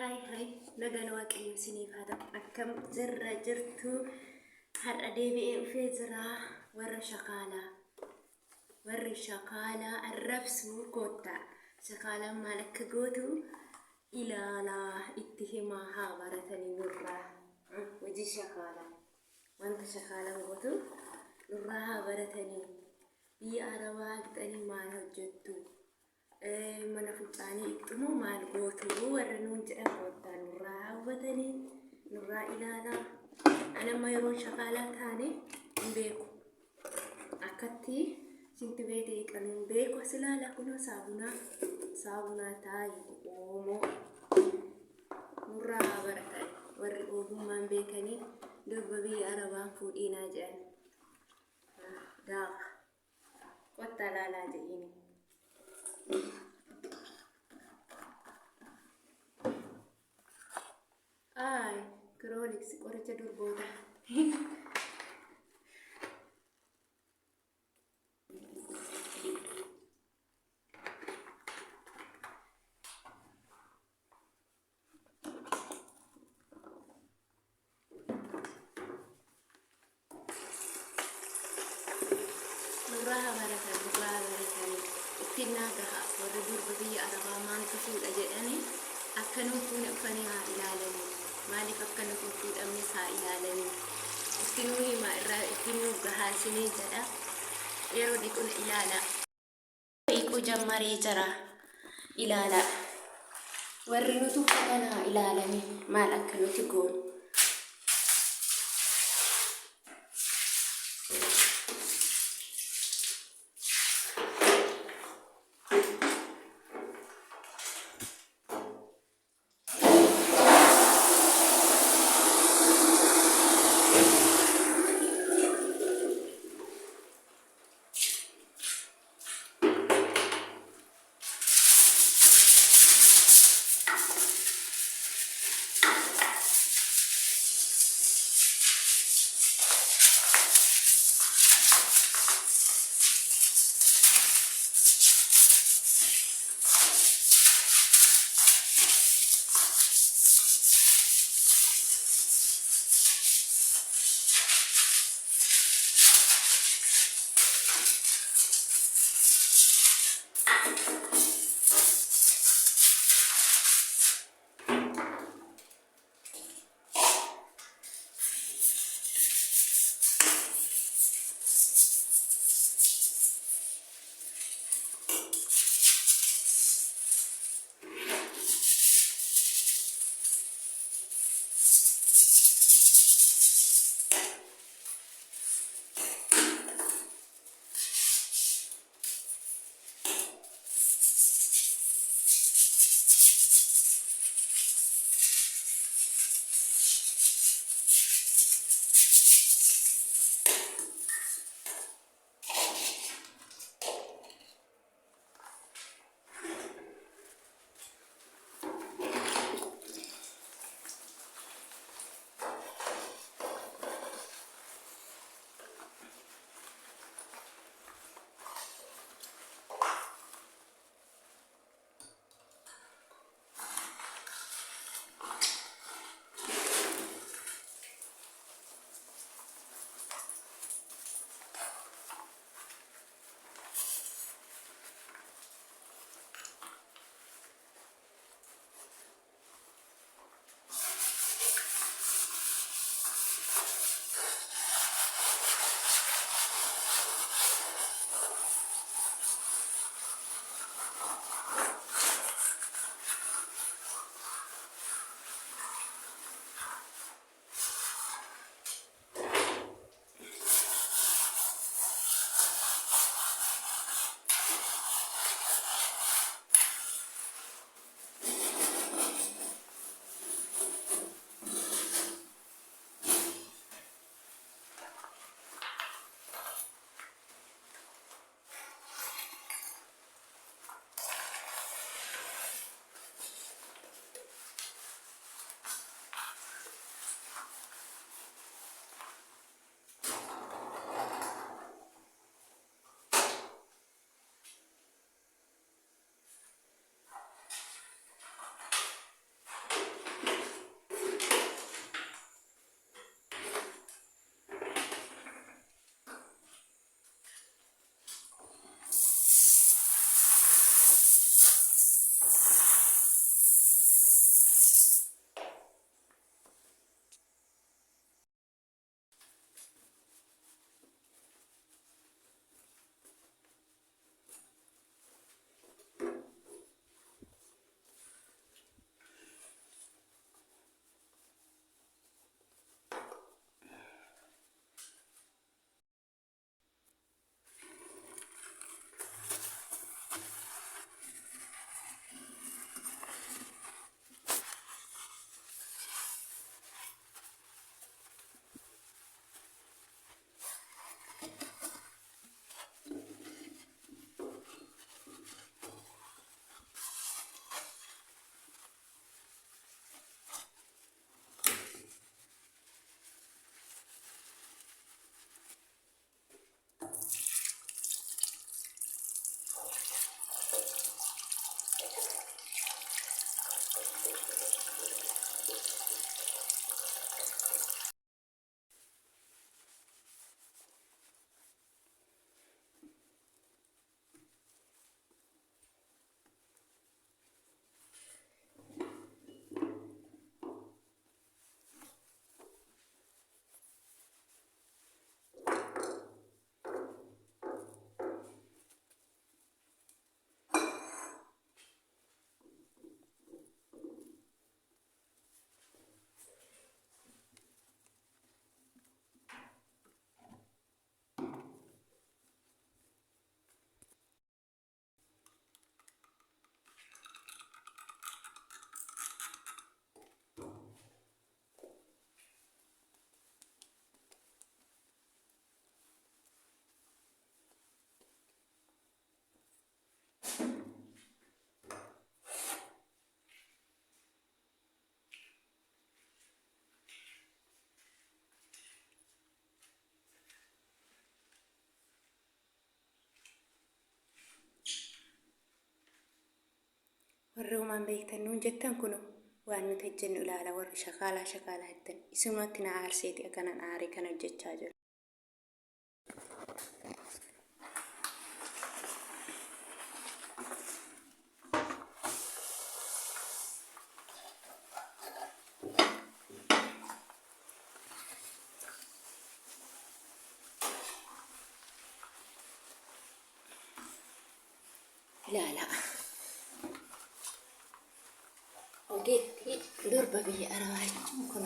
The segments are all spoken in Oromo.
Hai nagaan waaqayyo isiniif haa ta'u akkam jirra jirtu har'a deebi'ee dhufee jira warri shakaalaa arrabsuu koottaa shakaalaan maal akka gootu ilaalaa itti himaa haa baratanii nurraa hojii shakaalaa wanta shakaalaan gootu nurraa haa baratanii biyya arabaa qixanii maal hojjettu mana fuudhanii ittuma maal gootu warra nuun jedhan koottaa nurraa hawwatanii nurraa ilaalaa anamma yeroo shakaalaa taane hin beeku akkatti sinti beekee qanuun beeku as ilaala kunoo saabunaa taayi oomoo nurraa haa baratan warri ogummaan beekanii durba biyya arabaan fuudhiinaa jedhan gaafa kottaa laalaa jedhini. Ay, Chronics qoricha durboota. Nurraa baratanii ittiin naagaha warra durba biyya arabaa maantu fuudha jedhanii akka nuun fuune uffatanii haa ilaalanii maaliif akka nuti fuudhamnes haa ilaalanii ittiin nuu himaa irraa ittiin nuu gahaasinii jedha yeroo dhiqun ilaalaa dhiquu jammaree jira ilaalaa warri nuti uffatan haa ilaalanii maal akka nuti goonu. warrumaan beektan nuun jettan kun waan nuti ejjennu ilaala warri shakaalaa jettan isumatti na aarseeti akkanan aarii kan hojjechaa jiru. Ilaala. Ogeetti durba biyya arabaa jechuun kun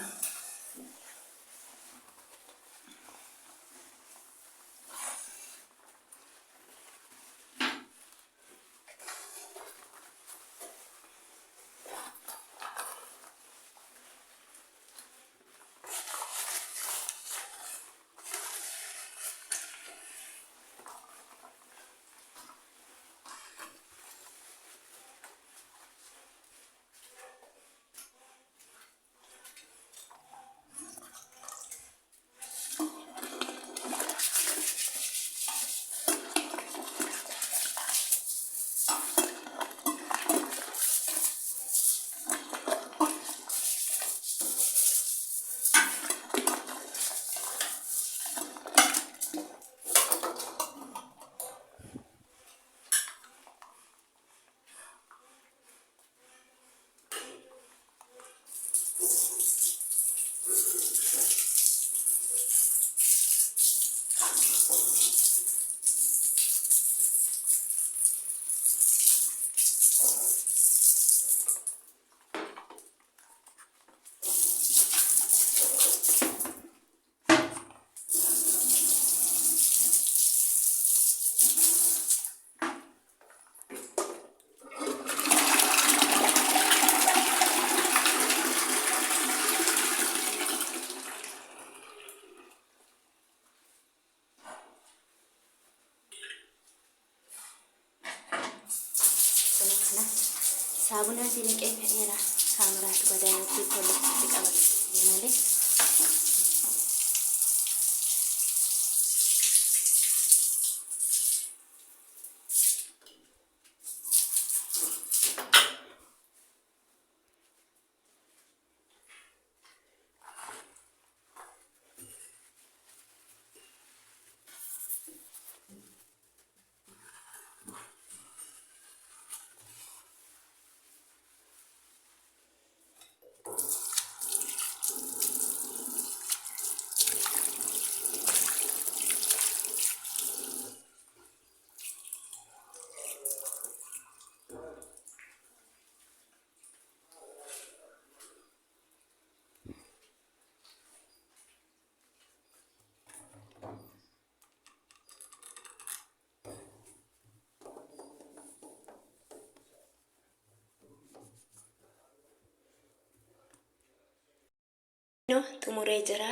saabunaa siinqee fedheera kaameraatu badaanatti tolatti qabate malee no xumuree jira.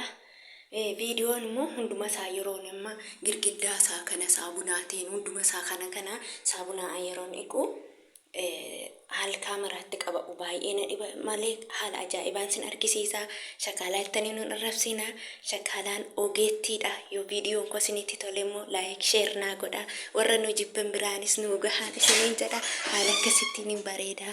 Viidiyoon immoo hunduma isaa yeroo nama girgiddaa isaa kana saabunaatiin hunduma isaa kana saabunaa yeroo dhiqu haal kaameraatti qaba baay'ee na dhiba malee haala ajaa'ibaan sin argisiisa. Shakaalaa iltanii nun arrabsiina. Shakaalaan ogeettiidha. Yoo viidiyoon koo isinitti tole immoo laayik sheer naa godha. Warra nu jibban biraanis nu gahaan isiniin jedha. Haala akkasittiin hin bareeda.